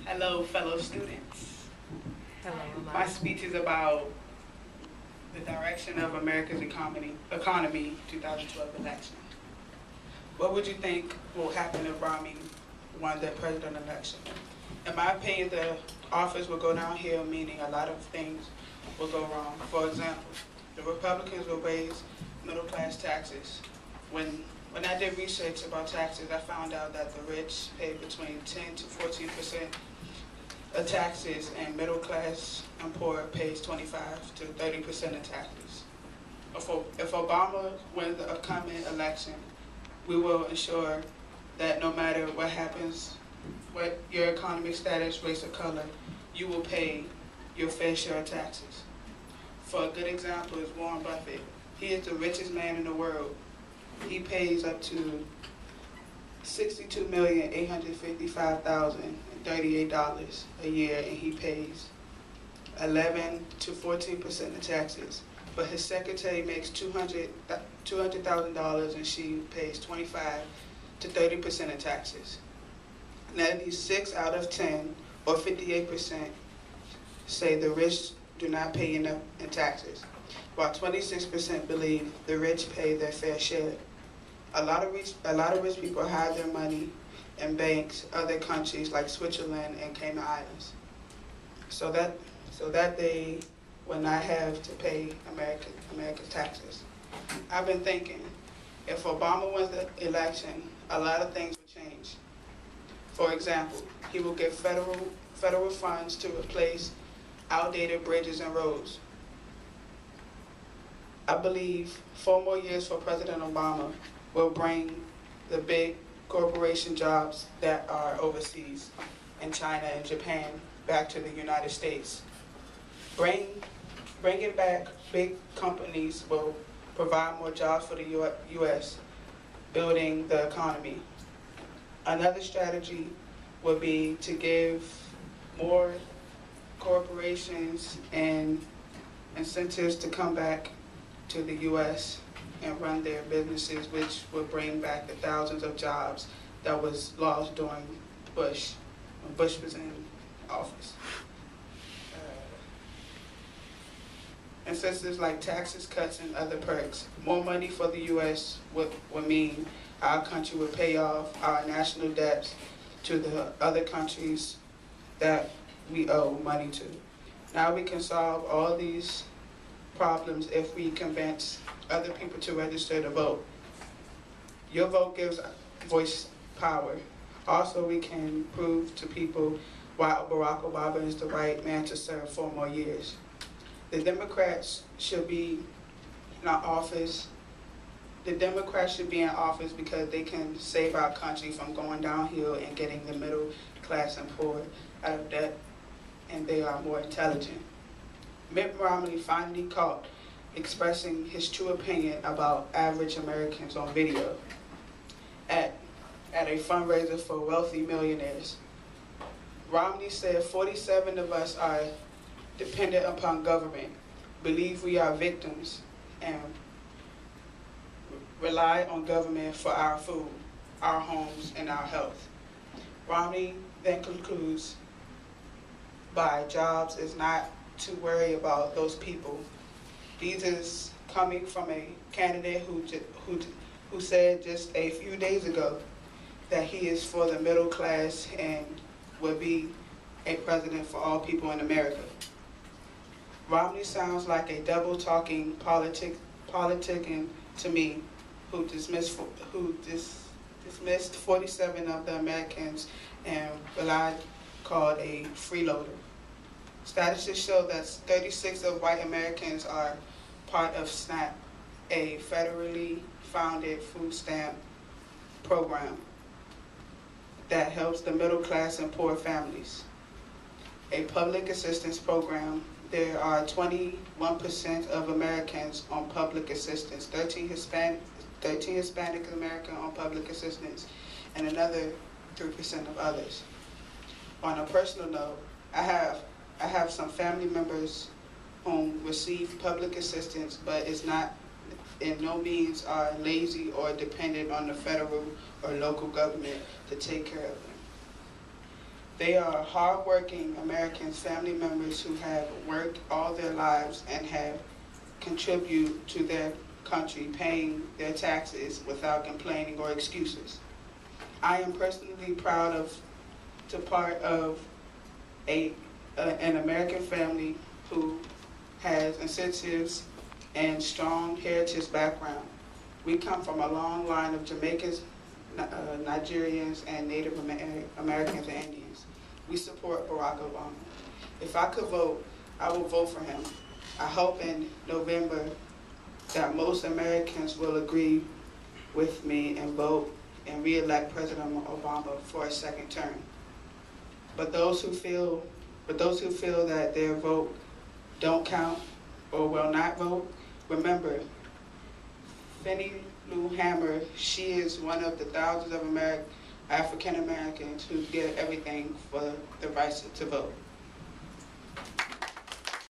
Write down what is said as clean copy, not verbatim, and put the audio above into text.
Hello, fellow students. Hello, My Amaya. speech is about the direction of America's economy 2012 election. What would you think will happen if Romney won the president election? In my opinion, the office will go downhill, meaning a lot of things will go wrong. For example, the Republicans will raise middle class taxes. When I did research about taxes, I found out that the rich pay between 10 to 14% of taxes, and middle class and poor pays 25 to 30% of taxes. If Obama wins the upcoming election, we will ensure that no matter what happens, what your economic status, race, or color, you will pay your fair share of taxes. For a good example is Warren Buffett. He is the richest man in the world. He pays up to $62,855,038 a year, and he pays 11 to 14% of taxes. But his secretary makes $200,000, and she pays 25 to 30% of taxes. Now, these 6 out of 10, or 58%, say the rich do not pay enough in taxes, while 26% believe the rich pay their fair share. A lot of rich people hide their money in banks, other countries like Switzerland and Cayman Islands, so that they will not have to pay America's taxes. I've been thinking, if Obama wins the election, a lot of things will change. For example, he will get federal funds to replace outdated bridges and roads. I believe 4 more years for President Obama will bring the big corporation jobs that are overseas in China and Japan back to the United States. Bringing back big companies will provide more jobs for the U.S., building the economy. Another strategy would be to give more corporations and incentives to come back to the U.S. and run their businesses, which would bring back the thousands of jobs that was lost during Bush, when Bush was in office. Incentives like taxes cuts and other perks. More money for the U.S. would mean our country would pay off our national debts to the other countries that we owe money to. Now we can solve all these problems if we convince other people to register to vote. Your vote gives voice power. Also, we can prove to people why Barack Obama is the right man to serve 4 more years. The Democrats should be in office. The Democrats should be in office because they can save our country from going downhill and getting the middle class and poor out of debt, and they are more intelligent. Mitt Romney finally caught expressing his true opinion about average Americans on video at a fundraiser for wealthy millionaires. Romney said 47 of us are dependent upon government, believe we are victims, and rely on government for our food, our homes, and our health. Romney then concludes by jobs is not to worry about those people. These is coming from a candidate who said just a few days ago that he is for the middle class and will be a president for all people in America. Romney sounds like a double-talking politicking to me, who dismissed 47 of the Americans and Belad called a freeloader. Statistics show that 36 of white Americans are part of SNAP, a federally founded food stamp program that helps the middle class and poor families. A public assistance program. There are 21% of Americans on public assistance, 13 Hispanic American on public assistance, and another 3% of others. On a personal note, I have some family members who receive public assistance, but it's not, in no means are lazy or dependent on the federal or local government to take care of them. They are hardworking Americans, family members who have worked all their lives and have contributed to their country, paying their taxes without complaining or excuses. I am personally proud to part of an American family who has incentives and strong heritage background. We come from a long line of Jamaicans, Nigerians, and Native Americans and Indians. We support Barack Obama. If I could vote, I would vote for him. I hope in November that most Americans will agree with me and vote and re-elect President Obama for a second term. But those who feel that their vote don't count or will not vote, remember, Fannie Lou Hamer, she is one of the thousands of African Americans who did everything for the right to vote.